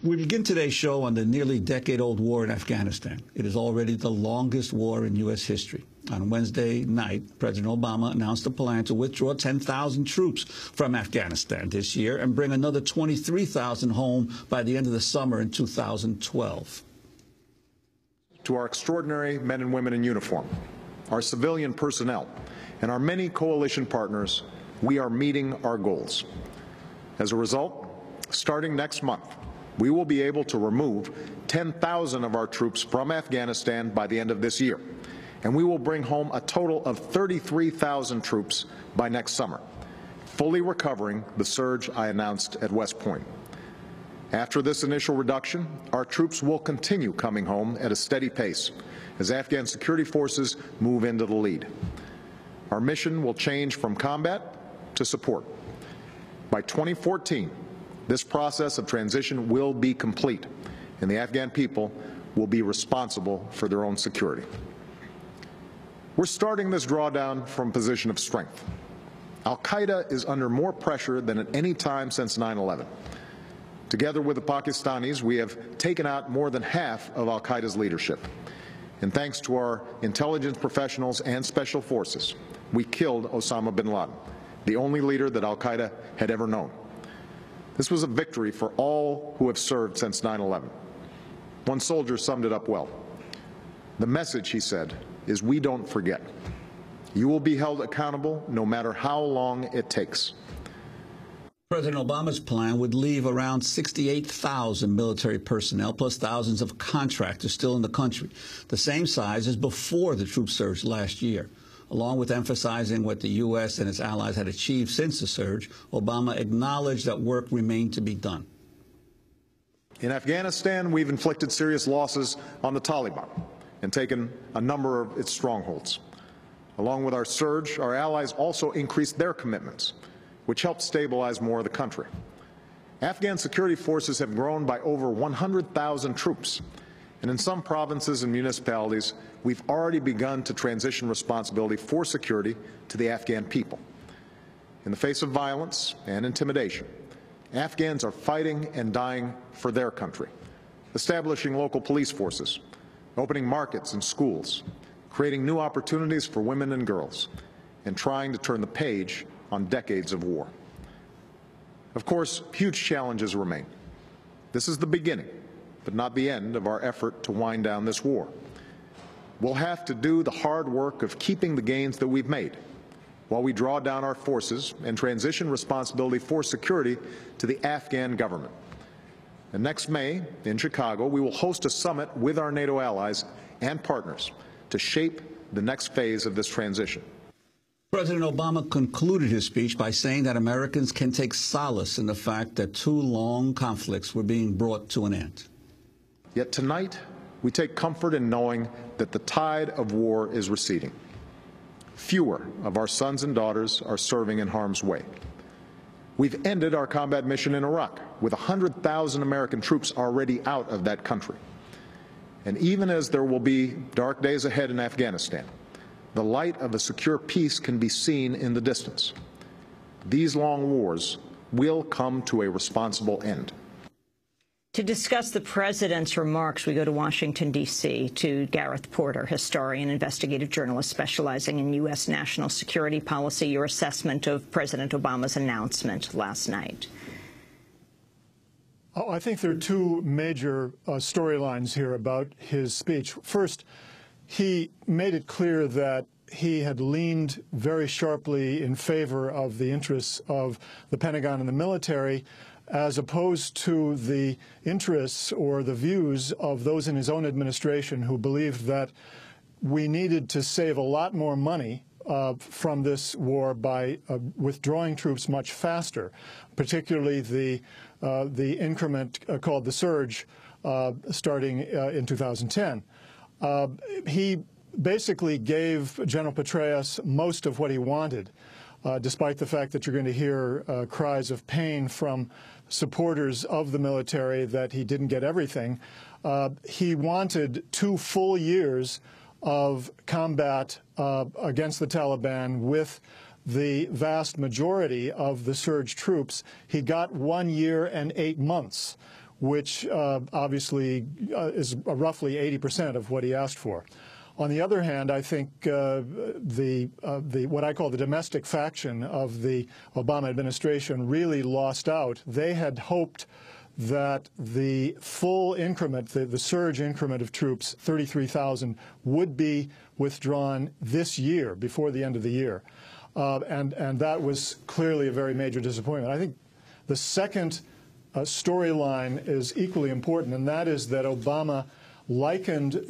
We begin today's show on the nearly decade-old war in Afghanistan. It is already the longest war in U.S. history. On Wednesday night, President Obama announced a plan to withdraw 10,000 troops from Afghanistan this year and bring another 23,000 home by the end of the summer in 2012. To our extraordinary men and women in uniform, our civilian personnel, and our many coalition partners, we are meeting our goals. As a result, starting next month, we will be able to remove 10,000 of our troops from Afghanistan by the end of this year, and we will bring home a total of 33,000 troops by next summer, fully recovering the surge I announced at West Point. After this initial reduction, our troops will continue coming home at a steady pace as Afghan security forces move into the lead. Our mission will change from combat to support. By 2014, this process of transition will be complete, and the Afghan people will be responsible for their own security. We're starting this drawdown from a position of strength. Al-Qaeda is under more pressure than at any time since 9/11. Together with the Pakistanis, we have taken out more than half of Al-Qaeda's leadership. And thanks to our intelligence professionals and special forces, we killed Osama bin Laden, the only leader that Al-Qaeda had ever known. This was a victory for all who have served since 9/11. One soldier summed it up well. The message, he said, is we don't forget. You will be held accountable no matter how long it takes. President Obama's plan would leave around 68,000 military personnel plus thousands of contractors still in the country, the same size as before the troop surge last year. Along with emphasizing what the U.S. and its allies had achieved since the surge, Obama acknowledged that work remained to be done. In Afghanistan, we've inflicted serious losses on the Taliban and taken a number of its strongholds. Along with our surge, our allies also increased their commitments, which helped stabilize more of the country. Afghan security forces have grown by over 100,000 troops, and in some provinces and municipalities, we've already begun to transition responsibility for security to the Afghan people. In the face of violence and intimidation, Afghans are fighting and dying for their country, establishing local police forces, opening markets and schools, creating new opportunities for women and girls, and trying to turn the page on decades of war. Of course, huge challenges remain. This is the beginning, but not the end of our effort to wind down this war. We'll have to do the hard work of keeping the gains that we've made while we draw down our forces and transition responsibility for security to the Afghan government. And next May, in Chicago, we will host a summit with our NATO allies and partners to shape the next phase of this transition. President Obama concluded his speech by saying that Americans can take solace in the fact that two long conflicts were being brought to an end. Yet tonight, we take comfort in knowing that the tide of war is receding. Fewer of our sons and daughters are serving in harm's way. We've ended our combat mission in Iraq, with 100,000 American troops already out of that country. And even as there will be dark days ahead in Afghanistan, the light of a secure peace can be seen in the distance. These long wars will come to a responsible end. To discuss the president's remarks, we go to Washington, D.C., to Gareth Porter, historian, investigative journalist specializing in U.S. national security policy, your assessment of President Obama's announcement last night. I think there are two major storylines here about his speech. First, he made it clear that he had leaned very sharply in favor of the interests of the Pentagon and the military, as opposed to the interests or the views of those in his own administration who believed that we needed to save a lot more money from this war by withdrawing troops much faster, particularly the increment called the surge starting in 2010. He basically gave General Petraeus most of what he wanted, despite the fact that you're going to hear cries of pain from supporters of the military that he didn't get everything. He wanted 2 full years of combat against the Taliban with the vast majority of the surge troops. He got 1 year and 8 months, which obviously is roughly 80% of what he asked for. On the other hand, I think what I call the domestic faction of the Obama administration really lost out. They had hoped that the full increment, the surge increment of troops, 33,000, would be withdrawn this year, before the end of the year. And that was clearly a very major disappointment. I think the second storyline is equally important, and that is that Obama likened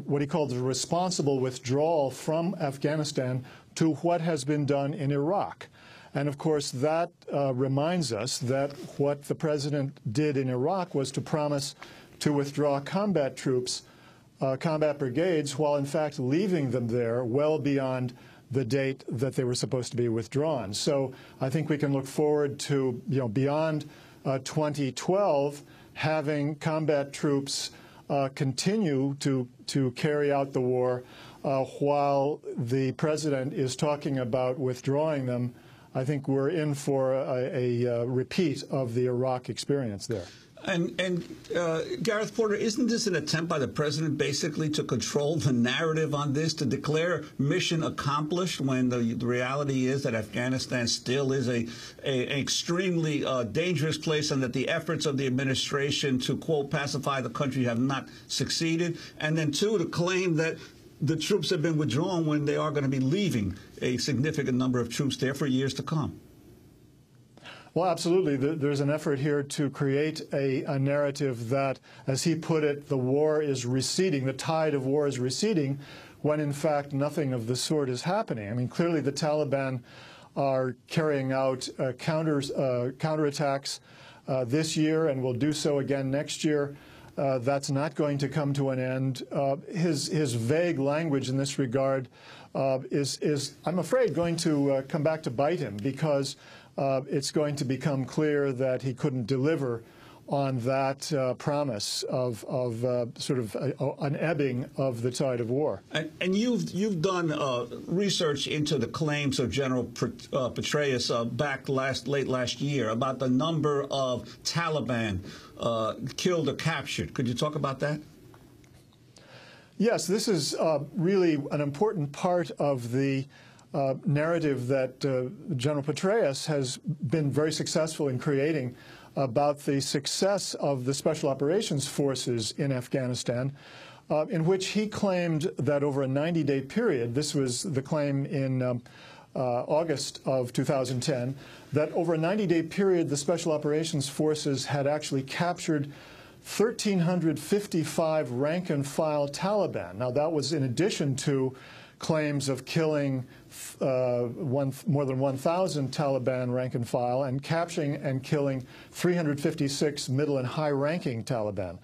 what he called the responsible withdrawal from Afghanistan to what has been done in Iraq. And of course, that reminds us that what the president did in Iraq was to promise to withdraw combat troops, combat brigades, while in fact leaving them there well beyond the date that they were supposed to be withdrawn. So I think we can look forward to, beyond 2012, having combat troops continue to carry out the war while the president is talking about withdrawing them. I think we're in for a repeat of the Iraq experience there. And Gareth Porter, isn't this an attempt by the president basically to control the narrative on this, to declare mission accomplished when the reality is that Afghanistan still is an extremely dangerous place, and that the efforts of the administration to, quote, pacify the country have not succeeded? And then, two, to claim that the troops have been withdrawn when they are going to be leaving a significant number of troops there for years to come. Well, absolutely. There's an effort here to create a narrative that, as he put it, the war is receding, the tide of war is receding, when in fact nothing of the sort is happening. I mean, clearly the Taliban are carrying out counterattacks this year and will do so again next year. That's not going to come to an end. His vague language in this regard is, I'm afraid, going to come back to bite him, because it's going to become clear that he couldn't deliver on that promise of sort of an ebbing of the tide of war. And you've done research into the claims of General Petraeus back late last year about the number of Taliban killed or captured. Could you talk about that? Yes, this is really an important part of the narrative that General Petraeus has been very successful in creating about the success of the Special Operations Forces in Afghanistan, in which he claimed that over a 90-day period, this was the claim in August of 2010, that over a 90-day period, the Special Operations Forces had actually captured 1,355 rank-and-file Taliban. Now, that was in addition to claims of killing more than 1,000 Taliban rank-and-file and capturing and killing 356 middle and high-ranking Taliban.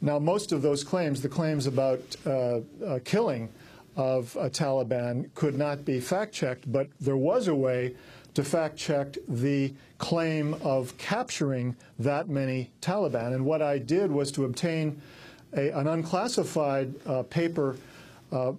Now, most of those claims, the claims about killing of Taliban, could not be fact-checked, but there was a way to fact-check the claim of capturing that many Taliban. And what I did was to obtain an unclassified paper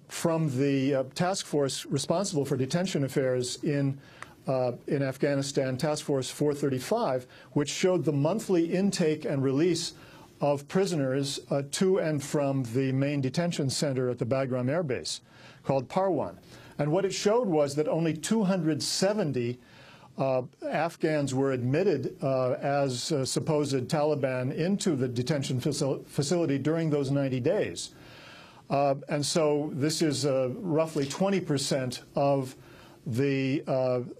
from the task force responsible for detention affairs in Afghanistan, Task Force 435, which showed the monthly intake and release of prisoners to and from the main detention center at the Bagram Air Base, called Parwan. And what it showed was that only 270 Afghans were admitted as supposed Taliban into the detention facility during those 90 days. And so this is roughly 20% of the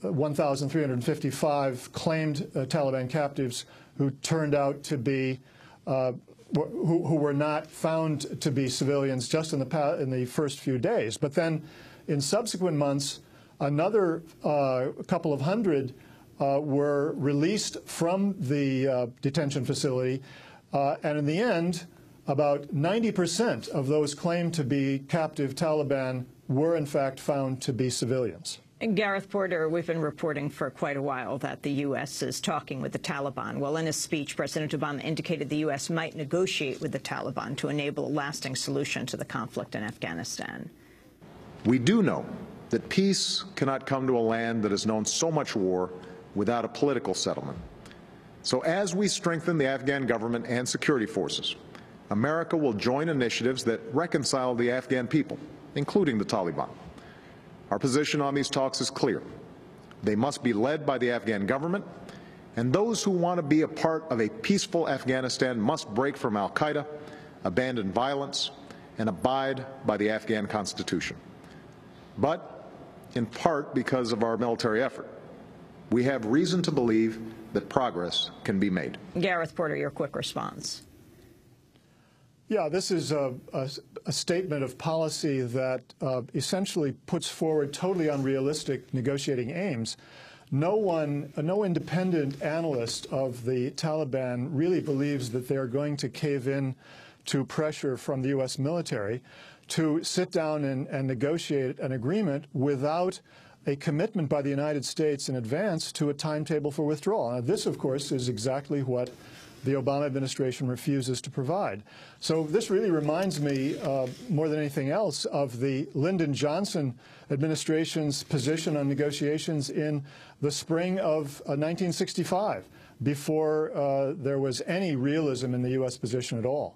1,355 claimed Taliban captives who turned out to be, who were not found to be civilians just in the first few days. But then in subsequent months, another couple of hundred were released from the detention facility, and in the end, about 90% of those claimed to be captive Taliban were, in fact, found to be civilians. And Gareth Porter, we've been reporting for quite a while that the U.S. is talking with the Taliban. Well, in his speech, President Obama indicated the U.S. might negotiate with the Taliban to enable a lasting solution to the conflict in Afghanistan. We do know that peace cannot come to a land that has known so much war without a political settlement. So as we strengthen the Afghan government and security forces, America will join initiatives that reconcile the Afghan people, including the Taliban. Our position on these talks is clear. They must be led by the Afghan government, and those who want to be a part of a peaceful Afghanistan must break from al-Qaeda, abandon violence, and abide by the Afghan Constitution. But, in part because of our military effort, we have reason to believe that progress can be made. Gareth Porter, your quick response. Yeah, this is a statement of policy that essentially puts forward totally unrealistic negotiating aims. No independent analyst of the Taliban really believes that they're going to cave in to pressure from the U.S. military to sit down and negotiate an agreement without a commitment by the United States in advance to a timetable for withdrawal. Now, this, of course, is exactly what the Obama administration refuses to provide. So this really reminds me, more than anything else, of the Lyndon Johnson administration's position on negotiations in the spring of 1965, before there was any realism in the U.S. position at all.